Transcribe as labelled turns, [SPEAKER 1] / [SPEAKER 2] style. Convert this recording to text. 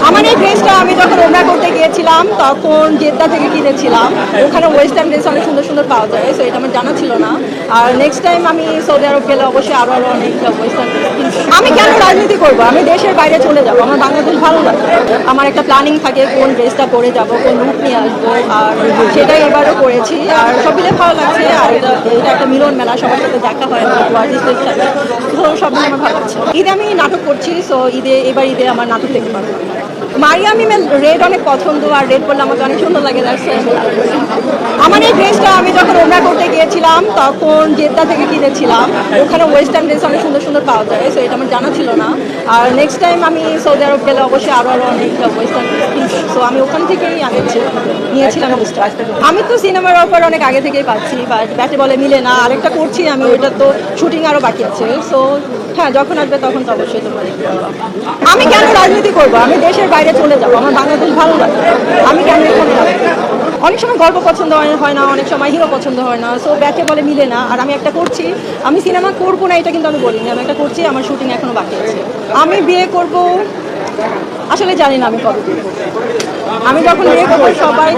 [SPEAKER 1] আমার এই ড্রেসটা আমি যখন ওমরা করতে গিয়েছিলাম তখন জেদ্দা থেকে কিনেছিলাম। ওখানে ওয়েস্টার্ন ড্রেস অনেক সুন্দর সুন্দর পাওয়া যায়, সো এটা আমার জানা ছিল না। আর নেক্সট টাইম আমি সৌদি আরব গেলে অবশ্যই আরও অনেক ওয়েস্টার্ন ড্রেস কিনবো। আমি কেন রাজনীতি করবো? আমি দেশের বাইরে চলে যাবো, আমার বাংলাদেশ ভালো লাগে। আমার একটা প্ল্যানিং থাকে কোন ড্রেসটা পরে যাব, কোন লুক নিয়ে আসবো, আর সেটাই এবারও করেছি। আর সব মিলে ভালো লাগছে। আর এটা একটা মিলন মেলা, সবার সাথে দেখা হয় আর্টিস্টের সাথে, তো সব মিলে আমার ভালো লাগছে। ঈদে আমি নাটক করছি, সো এবার ঈদে আমার নাটক দেখতে পারবো। মারিয়াম ইমেল রেড অনেক পছন্দ, আর রেড পরলে আমাকে অনেক সুন্দর লাগে। আমার এই ড্রেসটা আমি যখন ওমরা করতে গিয়েছিলাম তখন জেদ্দা থেকে কিনেছিলাম। ওখানে ওয়েস্টার্ন ড্রেস অনেক সুন্দর সুন্দর পাওয়া যায়, সো এটা আমার জানা ছিল না। আর নেক্সট টাইম আমি সৌদি আরব গেলে অবশ্যই আরও অনেক ওয়েস্টার্ন ড্রেস কিনবো, সো আমি ওখান থেকেই নিয়েছিলাম ড্রেসটা। আমি তো সিনেমার অফার অনেক আগে থেকেই পাচ্ছি, বাট ব্যাটে বলে মিলে না। আরেকটা করছি আমি, ওইটা তো শুটিং আরও বাকি আছে। সো হ্যাঁ, যখন আসবে তখন তো অবশ্যই তোমরা দেখতে পারবো। আমি কেন রাজনীতি করবো? আমি দেশের বাইরে চলে যাবো, আমার বাংলাদেশ ভালো লাগে। আমি কেন এখানে রাজনীতি করবো? অনেক সময় গল্প পছন্দ হয় না, অনেক সময় হিরো পছন্দ হয় না, সো ব্যাচে বলে মিলে না। আর আমি একটা করছি, আমি সিনেমা করবো না এটা কিন্তু আমি বলিনি, আমি একটা করছি, আমার শুটিং এখনো বাকি আছে। আমি বিয়ে করব আসলে জানি না আমি কবে বিয়ে করবো। আমি যখন বিয়ে করবো সবাই